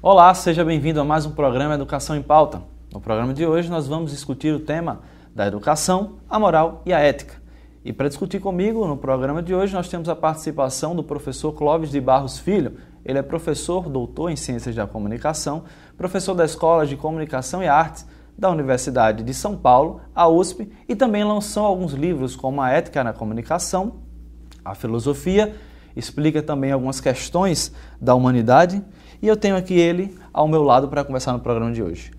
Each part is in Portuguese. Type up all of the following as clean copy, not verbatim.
Olá, seja bem-vindo a mais um programa Educação em Pauta. No programa de hoje nós vamos discutir o tema da educação, a moral e a ética. E para discutir comigo no programa de hoje nós temos a participação do professor Clóvis de Barros Filho. Ele é professor, doutor em Ciências da Comunicação, professor da Escola de Comunicação e Artes da Universidade de São Paulo, a USP, e também lançou alguns livros como A Ética na Comunicação, a Filosofia, explica também algumas questões da humanidade. E eu tenho aqui ele ao meu lado para conversar no programa de hoje.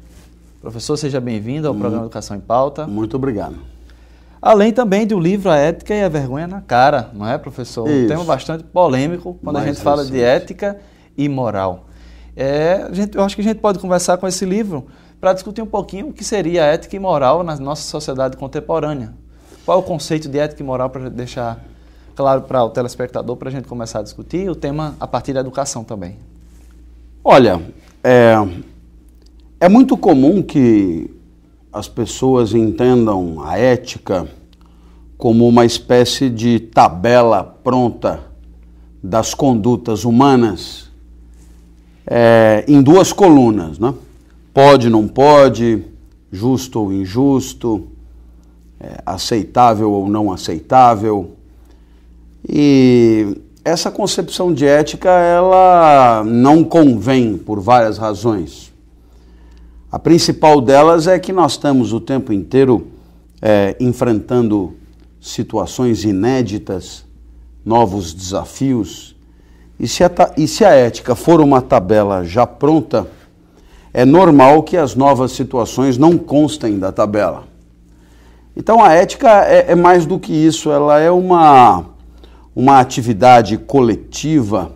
Professor, seja bem-vindo ao programa Educação em Pauta. Muito obrigado. Além também do livro A Ética e a Vergonha na Cara, não é, professor? Isso. Um tema bastante polêmico quando a gente fala de ética e moral. Eu acho que a gente pode conversar com esse livro para discutir um pouquinho o que seria ética e moral na nossa sociedade contemporânea. Qual é o conceito de ética e moral, para deixar claro para o telespectador, para a gente começar a discutir o tema a partir da educação também. Olha, é muito comum que as pessoas entendam a ética como uma espécie de tabela pronta das condutas humanas em duas colunas, né? Pode, não pode, justo ou injusto, aceitável ou não aceitável. E essa concepção de ética, ela não convém por várias razões. A principal delas é que nós estamos o tempo inteiro enfrentando situações inéditas, novos desafios, e se a ética for uma tabela já pronta, é normal que as novas situações não constem da tabela. Então a ética é mais do que isso, ela é uma atividade coletiva,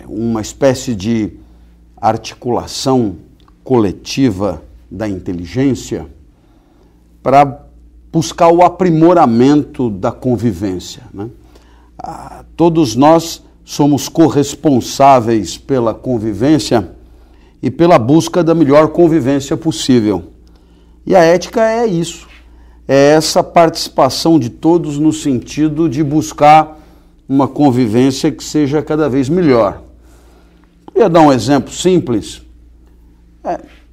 uma espécie de articulação coletiva da inteligência para buscar o aprimoramento da convivência, né? Todos nós somos corresponsáveis pela convivência e pela busca da melhor convivência possível. E a ética é isso. É essa participação de todos no sentido de buscar uma convivência que seja cada vez melhor. Eu ia dar um exemplo simples.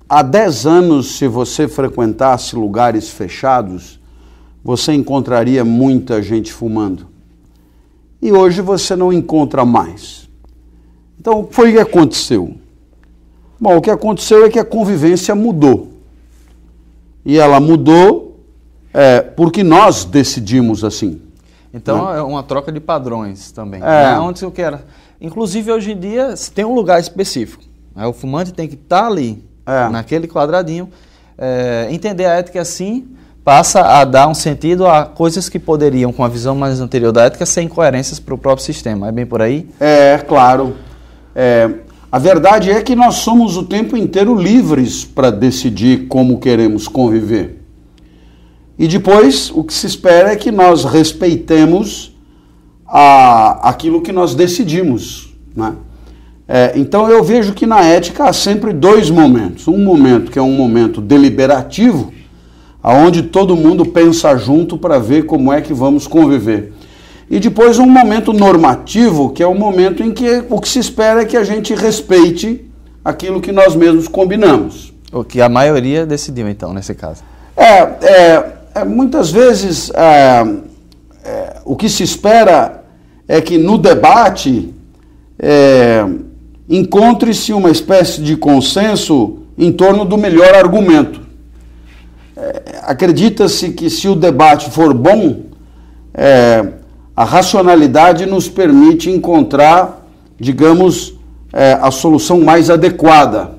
Há 10 anos, se você frequentasse lugares fechados, você encontraria muita gente fumando. E hoje você não encontra mais. Então, o que foi que aconteceu? Bom, o que aconteceu é que a convivência mudou. E ela mudou porque nós decidimos assim. Então, né? É uma troca de padrões também. Né? Onde eu quero. Inclusive, hoje em dia, tem um lugar específico. O fumante tem que estar ali, naquele quadradinho. Entender a ética assim passa a dar um sentido a coisas que poderiam, com a visão mais anterior da ética, ser incoerências para o próprio sistema. É bem por aí? Claro. A verdade é que nós somos o tempo inteiro livres para decidir como queremos conviver. E depois, o que se espera é que nós respeitemos aquilo que nós decidimos, né? Então eu vejo que na ética há sempre dois momentos. Um momento que é um momento deliberativo, onde todo mundo pensa junto para ver como é que vamos conviver. E depois um momento normativo, que é o momento em que o que se espera é que a gente respeite aquilo que nós mesmos combinamos. O que a maioria decidiu, então, nesse caso. Muitas vezes o que se espera é que no debate encontre-se uma espécie de consenso em torno do melhor argumento. Acredita-se que se o debate for bom, a racionalidade nos permite encontrar, digamos, a solução mais adequada.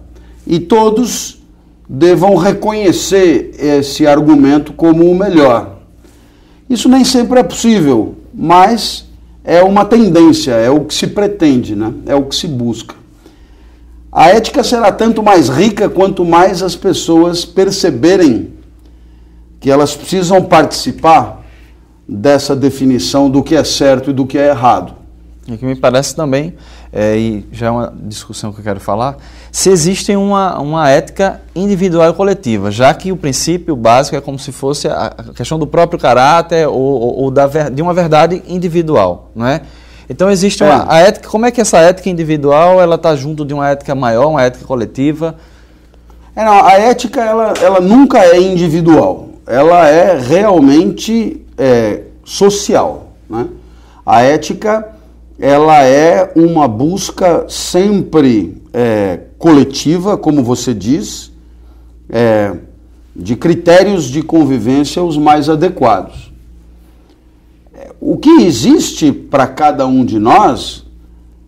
E todos devam reconhecer esse argumento como o melhor. Isso nem sempre é possível, mas é uma tendência, é o que se pretende, né? É o que se busca. A ética será tanto mais rica quanto mais as pessoas perceberem que elas precisam participar dessa definição do que é certo e do que é errado. E que me parece também, e já é uma discussão que eu quero falar, se existe uma ética individual e coletiva, já que o princípio básico é como se fosse a questão do próprio caráter ou de uma verdade individual, não é? Então existe a ética, como é que essa ética individual ela está junto de uma ética maior, uma ética coletiva? A ética ela nunca é individual, ela é realmente social, né? A ética ela é uma busca sempre coletiva, como você diz, de critérios de convivência os mais adequados. O que existe para cada um de nós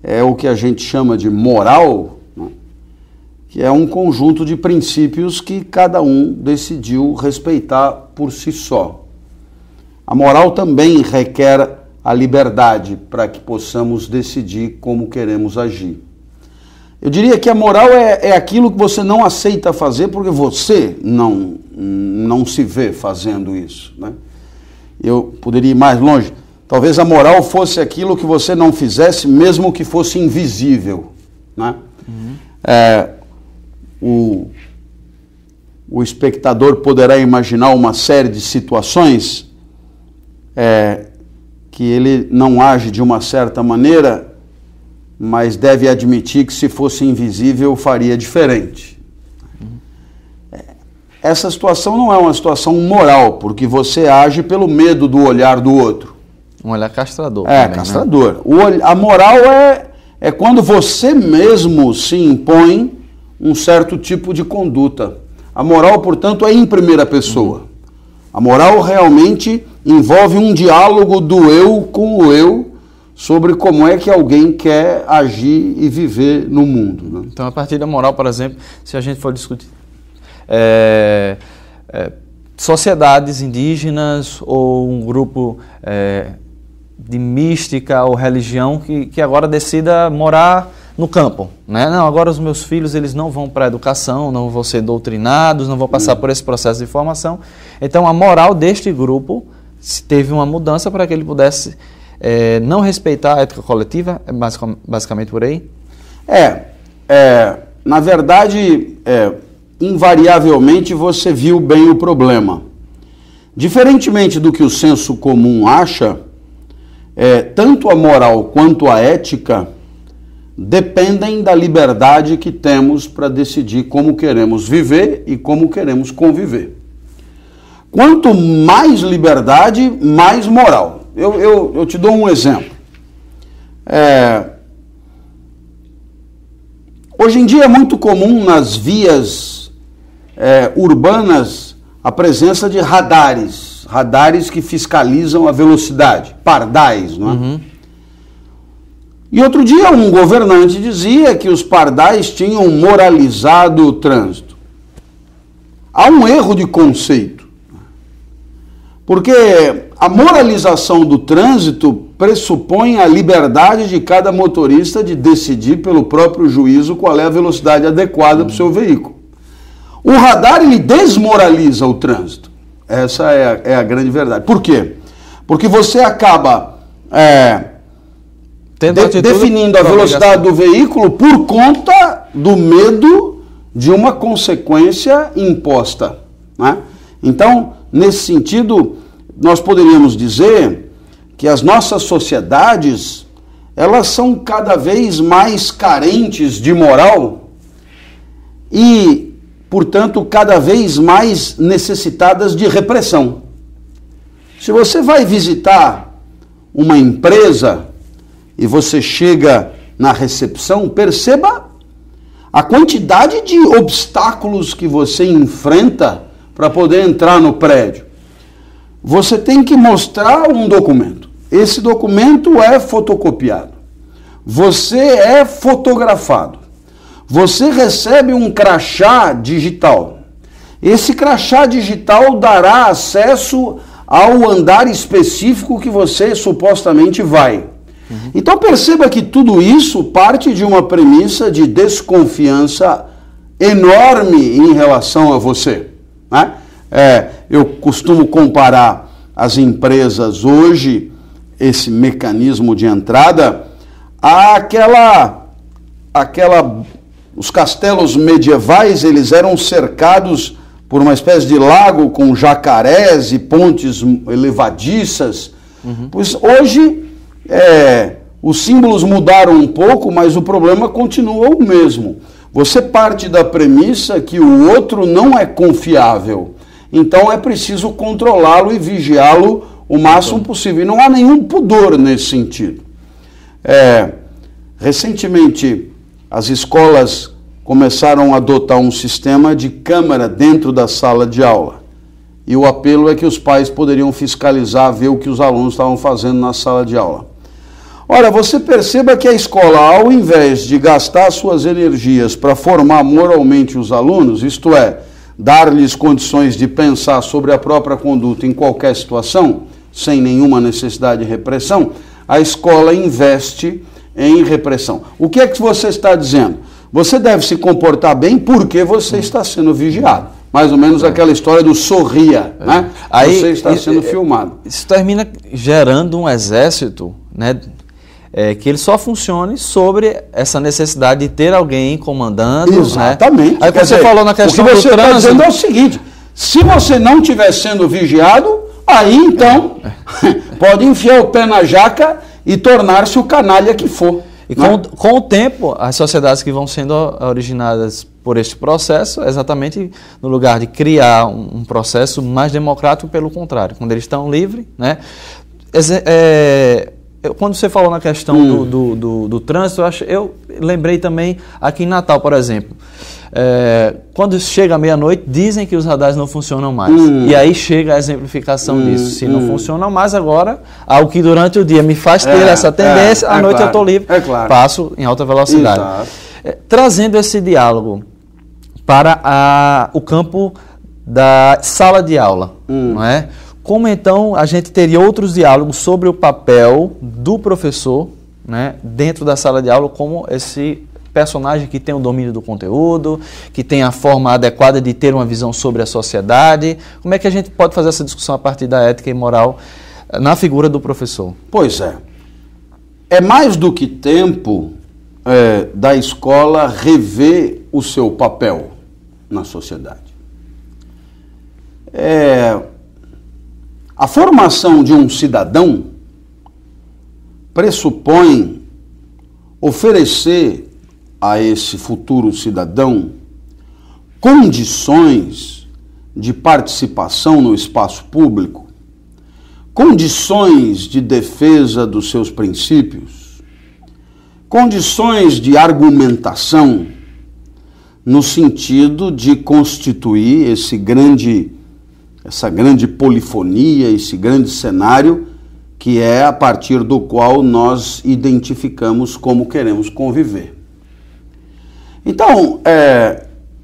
é o que a gente chama de moral, né? Que é um conjunto de princípios que cada um decidiu respeitar por si só. A moral também requer a liberdade para que possamos decidir como queremos agir. Eu diria que a moral é aquilo que você não aceita fazer porque você não se vê fazendo isso, né? Eu poderia ir mais longe. Talvez a moral fosse aquilo que você não fizesse, mesmo que fosse invisível, né? O espectador poderá imaginar uma série de situações que ele não age de uma certa maneira, mas deve admitir que se fosse invisível faria diferente. Essa situação não é uma situação moral, porque você age pelo medo do olhar do outro. Um olhar castrador. Também, castrador. Né? A moral é quando você mesmo se impõe um certo tipo de conduta. A moral, portanto, é em primeira pessoa. A moral realmente envolve um diálogo do eu com o eu sobre como é que alguém quer agir e viver no mundo, né? Então, a partir da moral, por exemplo, se a gente for discutir sociedades indígenas ou um grupo de mística ou religião que agora decida morar no campo, né? Não, agora os meus filhos eles não vão para a educação, não vão ser doutrinados, não vão passar por esse processo de formação. Então a moral deste grupo teve uma mudança para que ele pudesse não respeitar a ética coletiva, basicamente por aí? Na verdade, invariavelmente você viu bem o problema. Diferentemente do que o senso comum acha, tanto a moral quanto a ética dependem da liberdade que temos para decidir como queremos viver e como queremos conviver. Quanto mais liberdade, mais moral. Eu te dou um exemplo. Hoje em dia é muito comum nas vias urbanas a presença de radares que fiscalizam a velocidade, pardais, não é? Uhum. E outro dia um governante dizia que os pardais tinham moralizado o trânsito. Há um erro de conceito, porque a moralização do trânsito pressupõe a liberdade de cada motorista de decidir pelo próprio juízo qual é a velocidade adequada para o seu veículo. O radar, ele desmoraliza o trânsito. Essa é a grande verdade. Por quê? Porque você acaba definindo a velocidade do veículo por conta do medo de uma consequência imposta, né? Então, nesse sentido, nós poderíamos dizer que as nossas sociedades, elas são cada vez mais carentes de moral e, portanto, cada vez mais necessitadas de repressão. Se você vai visitar uma empresa e você chega na recepção, perceba a quantidade de obstáculos que você enfrenta para poder entrar no prédio. Você tem que mostrar um documento. Esse documento é fotocopiado. Você é fotografado. Você recebe um crachá digital. Esse crachá digital dará acesso ao andar específico que você supostamente vai. Uhum. Então perceba que tudo isso parte de uma premissa de desconfiança enorme em relação a você, né? Eu costumo comparar as empresas hoje, esse mecanismo de entrada, os castelos medievais, eles eram cercados por uma espécie de lago com jacarés e pontes elevadiças. Uhum. Pois hoje, Os símbolos mudaram um pouco, mas o problema continua o mesmo. Você parte da premissa que o outro não é confiável. Então é preciso controlá-lo e vigiá-lo o máximo possível. E não há nenhum pudor nesse sentido. Recentemente, as escolas começaram a adotar um sistema de câmera dentro da sala de aula. E o apelo é que os pais poderiam fiscalizar, ver o que os alunos estavam fazendo na sala de aula. Ora, você perceba que a escola, ao invés de gastar suas energias para formar moralmente os alunos, isto é, dar-lhes condições de pensar sobre a própria conduta em qualquer situação, sem nenhuma necessidade de repressão, a escola investe em repressão. O que é que você está dizendo? Você deve se comportar bem porque você está sendo vigiado. Mais ou menos aquela história do sorria, né? Aí, você está sendo filmado. Isso termina gerando um exército, né? Que ele só funcione sobre essa necessidade de ter alguém comandando. Exatamente. Né? Aí você falou na questão do trânsito. O que você está dizendo é o seguinte, se você não estiver sendo vigiado, aí então pode enfiar o pé na jaca e tornar-se o canalha que for. E com o tempo, as sociedades que vão sendo originadas por este processo, exatamente no lugar de criar um processo mais democrático, pelo contrário, quando eles estão livres, né? Quando você falou na questão do trânsito, eu lembrei também aqui em Natal, por exemplo. Quando chega a meia-noite, dizem que os radares não funcionam mais. E aí chega a exemplificação disso. Se não funcionam mais agora, algo que durante o dia me faz ter essa tendência, à noite eu estou livre, passo em alta velocidade. Trazendo esse diálogo para o campo da sala de aula, não é? Como então a gente teria outros diálogos sobre o papel do professor, né, dentro da sala de aula, como esse personagem que tem o domínio do conteúdo, que tem a forma adequada de ter uma visão sobre a sociedade? Como é que a gente pode fazer essa discussão a partir da ética e moral na figura do professor? Pois é. É mais do que tempo da escola rever o seu papel na sociedade. A formação de um cidadão pressupõe oferecer a esse futuro cidadão condições de participação no espaço público, condições de defesa dos seus princípios, condições de argumentação no sentido de constituir essa grande polifonia, esse grande cenário que é a partir do qual nós identificamos como queremos conviver. Então,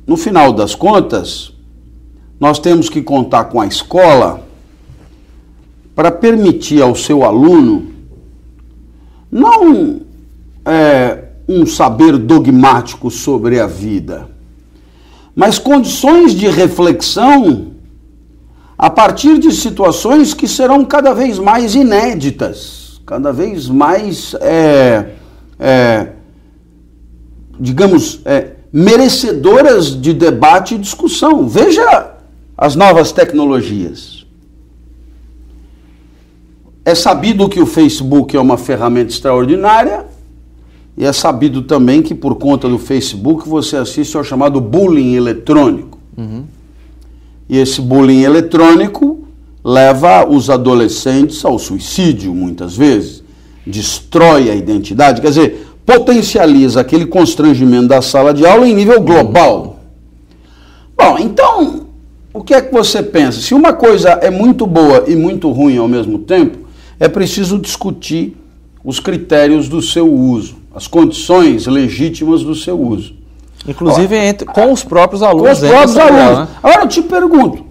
no final das contas, nós temos que contar com a escola para permitir ao seu aluno não um saber dogmático sobre a vida, mas condições de reflexão a partir de situações que serão cada vez mais inéditas, cada vez mais, merecedoras de debate e discussão. Veja as novas tecnologias. É sabido que o Facebook é uma ferramenta extraordinária e é sabido também que por conta do Facebook você assiste ao chamado bullying eletrônico. E esse bullying eletrônico leva os adolescentes ao suicídio, muitas vezes. Destrói a identidade, quer dizer, potencializa aquele constrangimento da sala de aula em nível global. Bom, então, o que é que você pensa? Se uma coisa é muito boa e muito ruim ao mesmo tempo, é preciso discutir os critérios do seu uso, as condições legítimas do seu uso. Inclusive com os próprios alunos. Com os próprios alunos. Né? Agora eu te pergunto,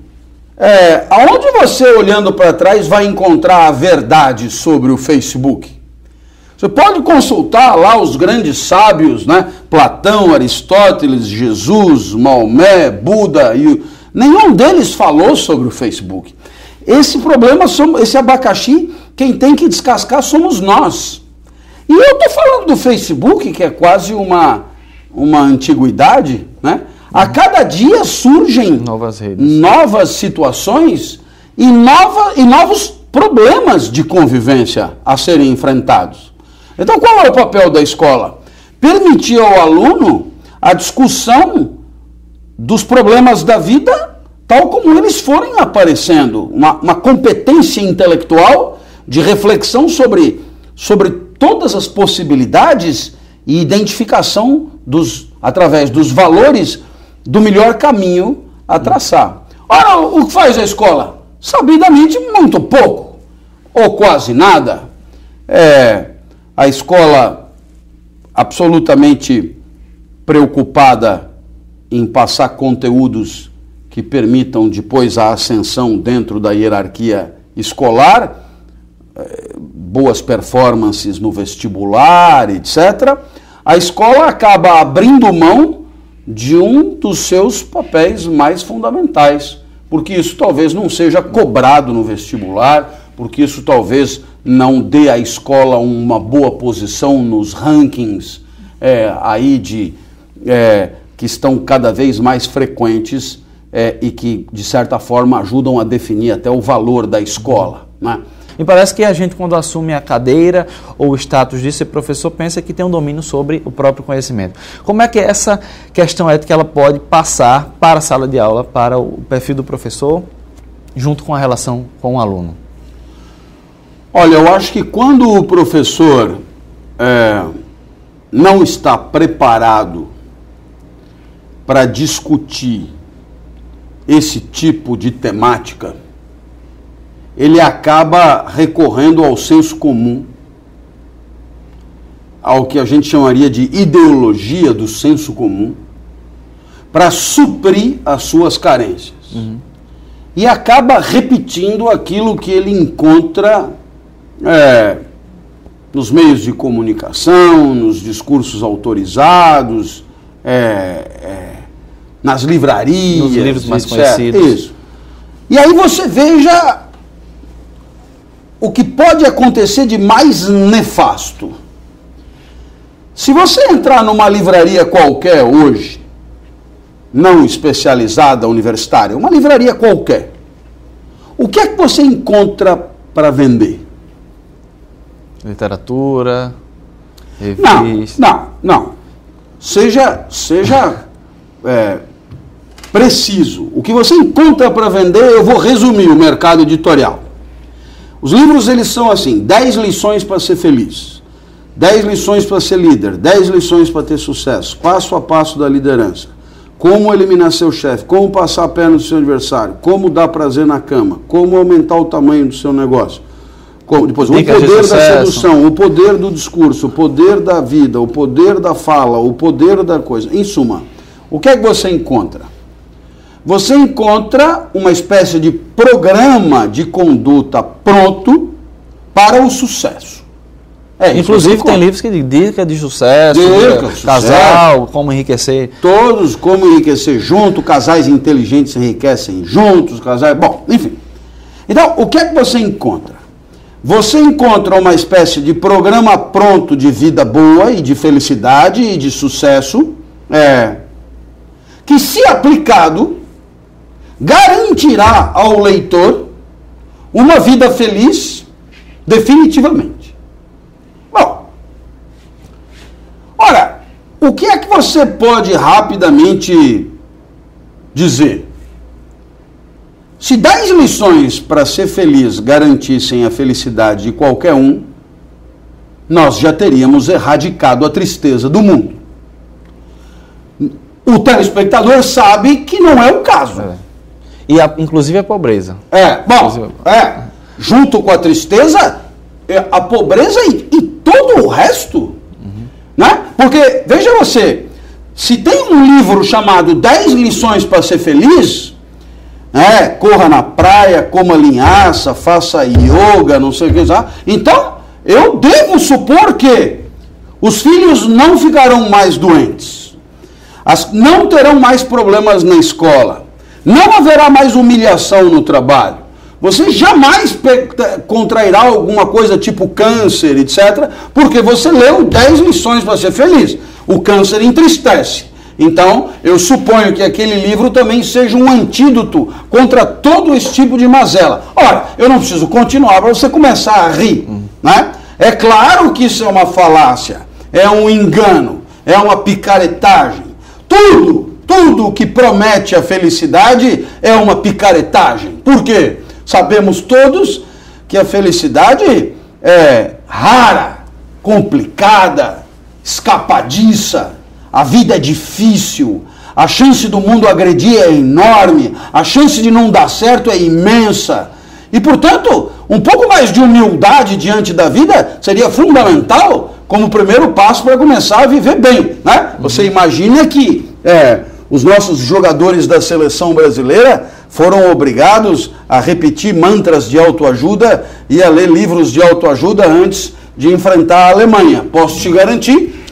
aonde você, olhando para trás, vai encontrar a verdade sobre o Facebook? Você pode consultar lá os grandes sábios, né? Platão, Aristóteles, Jesus, Maomé, Buda, nenhum deles falou sobre o Facebook. Esse problema, esse abacaxi, quem tem que descascar somos nós. E eu estou falando do Facebook, que é quase uma antiguidade, né? A cada dia surgem novas situações e novos problemas de convivência a serem enfrentados. Então qual é o papel da escola? Permitir ao aluno a discussão dos problemas da vida tal como eles forem aparecendo. Uma competência intelectual de reflexão sobre todas as possibilidades e identificação através dos valores do melhor caminho a traçar. Ora, o que faz a escola? Sabidamente, muito pouco, ou quase nada. A escola absolutamente preocupada em passar conteúdos que permitam depois a ascensão dentro da hierarquia escolar, boas performances no vestibular, etc., a escola acaba abrindo mão de um dos seus papéis mais fundamentais, porque isso talvez não seja cobrado no vestibular, porque isso talvez não dê à escola uma boa posição nos rankings que estão cada vez mais frequentes e que, de certa forma, ajudam a definir até o valor da escola, né? Me parece que a gente, quando assume a cadeira ou o status de ser professor, pensa que tem um domínio sobre o próprio conhecimento. Como é que essa questão ética ela pode passar para a sala de aula, para o perfil do professor, junto com a relação com o aluno? Olha, eu acho que quando o professor não está preparado para discutir esse tipo de temática, ele acaba recorrendo ao senso comum, ao que a gente chamaria de ideologia do senso comum, para suprir as suas carências. E acaba repetindo aquilo que ele encontra nos meios de comunicação, nos discursos autorizados, nas livrarias, nos livros mais etc. conhecidos. Isso. E aí você veja o que pode acontecer de mais nefasto. Se você entrar numa livraria qualquer hoje, não especializada universitária, uma livraria qualquer, o que é que você encontra para vender? Literatura, revista... Não. Seja preciso. O que você encontra para vender, eu vou resumir o mercado editorial. Os livros, eles são assim: 10 lições para ser feliz, 10 lições para ser líder, 10 lições para ter sucesso, passo a passo da liderança, como eliminar seu chefe, como passar a perna do seu adversário, como dar prazer na cama, como aumentar o tamanho do seu negócio. Depois, o poder da sedução, o poder do discurso, o poder da vida, o poder da fala, o poder da coisa. Em suma, o que é que você encontra? Você encontra uma espécie de programa de conduta pronto para o sucesso. Inclusive tem livros que dica de sucesso, casal, como enriquecer. Todos, como enriquecer junto, casais inteligentes enriquecem juntos, casais... Bom, enfim. Então, o que é que você encontra? Você encontra uma espécie de programa pronto de vida boa e de felicidade e de sucesso, que, se aplicado, garantirá ao leitor uma vida feliz definitivamente. Bom, ora, o que é que você pode rapidamente dizer? Se 10 lições para ser feliz garantissem a felicidade de qualquer um, nós já teríamos erradicado a tristeza do mundo. O telespectador sabe que não é o caso. E inclusive a pobreza. Junto com a tristeza, a pobreza e todo o resto. Né? Porque, veja você, se tem um livro chamado 10 lições para ser feliz... corra na praia, coma linhaça, faça yoga, não sei o que. Então, eu devo supor que os filhos não ficarão mais doentes, não terão mais problemas na escola, não haverá mais humilhação no trabalho, você jamais contrairá alguma coisa tipo câncer, etc., porque você leu 10 lições para ser feliz. O câncer entristece. Então, eu suponho que aquele livro também seja um antídoto contra todo esse tipo de mazela. Ora, eu não preciso continuar para você começar a rir, né? É claro que isso é uma falácia, é um engano, é uma picaretagem. Tudo que promete a felicidade é uma picaretagem. Por quê? Sabemos todos que a felicidade é rara, complicada, escapadiça, a vida é difícil, a chance do mundo agredir é enorme, a chance de não dar certo é imensa. E, portanto, um pouco mais de humildade diante da vida seria fundamental como primeiro passo para começar a viver bem, né? Você imagina que os nossos jogadores da seleção brasileira foram obrigados a repetir mantras de autoajuda e a ler livros de autoajuda antes de enfrentar a Alemanha. Posso te garantir,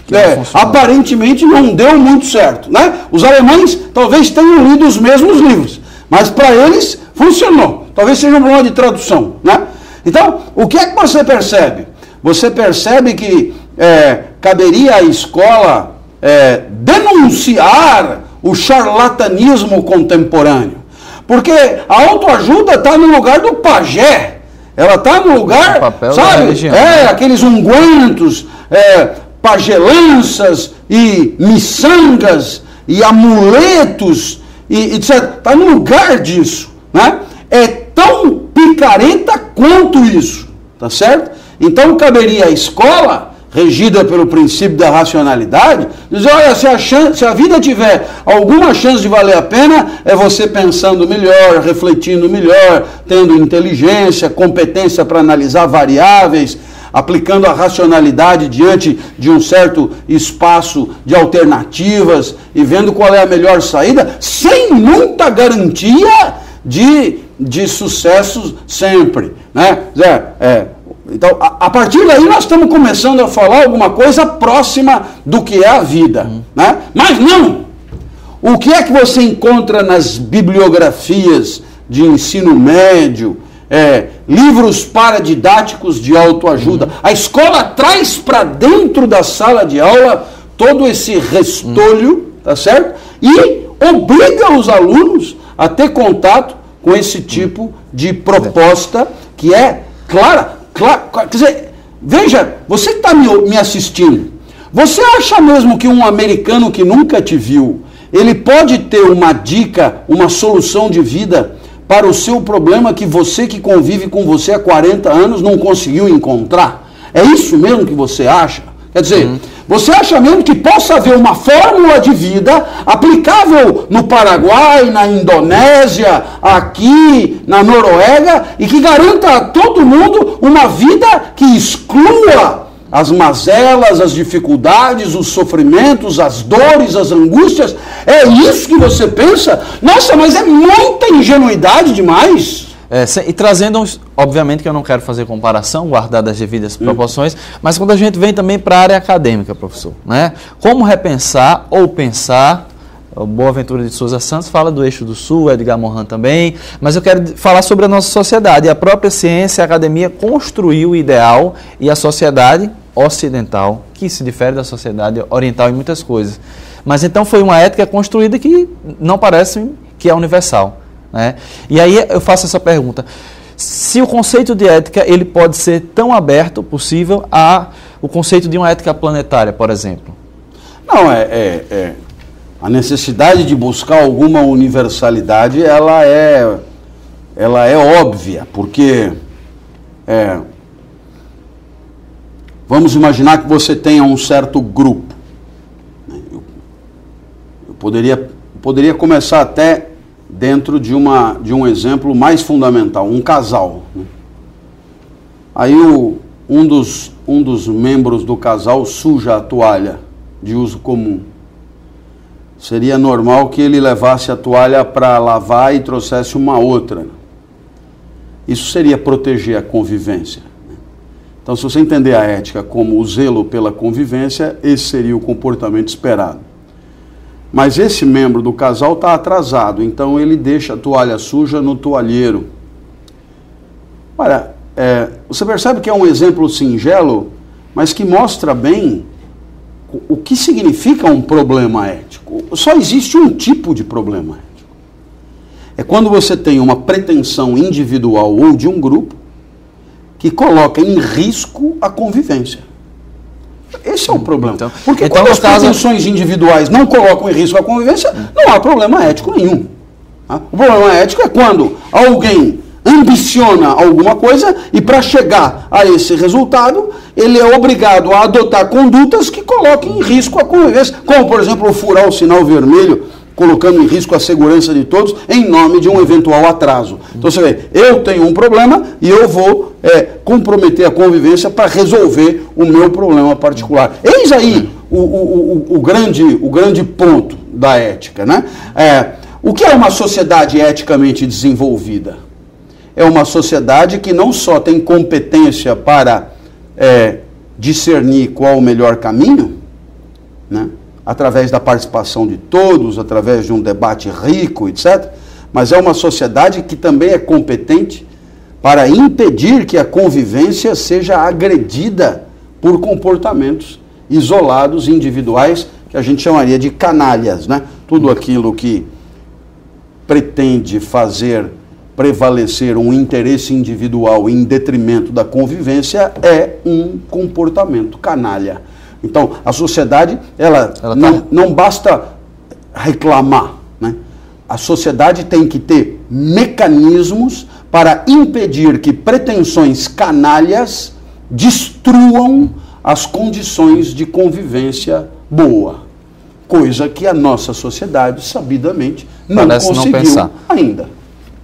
aparentemente não deu muito certo, né? Os alemães talvez tenham lido os mesmos livros, mas para eles funcionou. Talvez seja um problema de tradução, né? Então, o que é que você percebe? Você percebe que caberia à escola denunciar o charlatanismo contemporâneo. Porque a autoajuda está no lugar do pajé. Ela está no lugar, sabe? Aqueles ungüentos, pagelanças e miçangas e amuletos e etc. Está no lugar disso, né? É tão picareta quanto isso, tá certo? Então caberia à escola, regida pelo princípio da racionalidade, dizer, olha, se a vida tiver alguma chance de valer a pena, é você pensando melhor, refletindo melhor, tendo inteligência, competência para analisar variáveis, aplicando a racionalidade diante de um certo espaço de alternativas e vendo qual é a melhor saída, sem muita garantia de sucesso sempre, né? Então, a partir daí nós estamos começando a falar alguma coisa próxima do que é a vida, né? Mas não! O que é que você encontra nas bibliografias de ensino médio, livros paradidáticos de autoajuda? A escola traz para dentro da sala de aula todo esse restolho, tá certo? E obriga os alunos a ter contato com esse tipo de proposta que é clara. Quer dizer, veja, você que está me assistindo, você acha mesmo que um americano que nunca te viu, ele pode ter uma dica, uma solução de vida para o seu problema que você que convive com você há 40 anos não conseguiu encontrar? É isso mesmo que você acha? Quer dizer, você acha mesmo que possa haver uma fórmula de vida aplicável no Paraguai, na Indonésia, aqui, na Noruega, e que garanta a todo mundo uma vida que exclua as mazelas, as dificuldades, os sofrimentos, as dores, as angústias? É isso que você pensa? Nossa, mas é muita ingenuidade demais. E trazendo, obviamente que eu não quero fazer comparação, guardadas as devidas proporções, mas quando a gente vem também para a área acadêmica, professor, né? Como repensar ou pensar, o Boaventura de Souza Santos fala do eixo do sul, Edgar Morin também, mas eu quero falar sobre a nossa sociedade. A própria ciência, a academia construiu o ideal e a sociedade ocidental, que se difere da sociedade oriental em muitas coisas. Mas então foi uma ética construída que não parece que é universal. Né? E aí eu faço essa pergunta: se o conceito de ética ele pode ser tão aberto possível a o conceito de uma ética planetária, por exemplo? Não, a necessidade de buscar alguma universalidade ela é óbvia, porque vamos imaginar que você tenha um certo grupo. Eu poderia começar até dentro de um exemplo mais fundamental, um casal. Né? Aí um dos membros do casal suja a toalha de uso comum. Seria normal que ele levasse a toalha para lavar e trouxesse uma outra. Isso seria proteger a convivência. Então, se você entender a ética como o zelo pela convivência, esse seria o comportamento esperado. Mas esse membro do casal está atrasado, então ele deixa a toalha suja no toalheiro. Olha, você percebe que é um exemplo singelo, mas que mostra bem o que significa um problema ético. Só existe um tipo de problema ético. É quando você tem uma pretensão individual ou de um grupo que coloca em risco a convivência. Esse é o problema. Porque então, quando as pretensões individuais não colocam em risco a convivência, não há problema ético nenhum. Tá? O problema ético é quando alguém ambiciona alguma coisa e para chegar a esse resultado, ele é obrigado a adotar condutas que coloquem em risco a convivência, como, por exemplo, furar o sinal vermelho, colocando em risco a segurança de todos em nome de um eventual atraso. Então você vê, eu tenho um problema e eu vou comprometer a convivência para resolver o meu problema particular. Eis aí o grande ponto da ética, né? O que é uma sociedade eticamente desenvolvida? É uma sociedade que não só tem competência para discernir qual o melhor caminho, né? Através da participação de todos, através de um debate rico, etc., mas é uma sociedade que também é competente para impedir que a convivência seja agredida por comportamentos isolados, individuais, que a gente chamaria de canalhas, né? Tudo aquilo que pretende fazer prevalecer um interesse individual em detrimento da convivência é um comportamento canalha. Então, a sociedade, ela não basta reclamar, né? A sociedade tem que ter mecanismos para impedir que pretensões canalhas destruam as condições de convivência boa. Coisa que a nossa sociedade, sabidamente, não conseguiu ainda.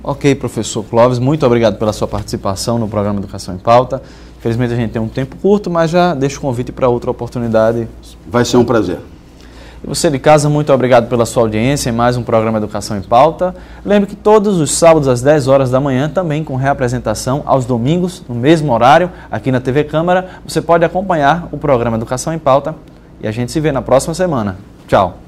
Ok, professor Clóvis, muito obrigado pela sua participação no programa Educação em Pauta. Infelizmente a gente tem um tempo curto, mas já deixo o convite para outra oportunidade. Vai ser um prazer. E você de casa, muito obrigado pela sua audiência em mais um programa Educação em Pauta. Lembre que todos os sábados às 10 horas da manhã, também com reapresentação aos domingos, no mesmo horário, aqui na TV Câmara, você pode acompanhar o programa Educação em Pauta e a gente se vê na próxima semana. Tchau!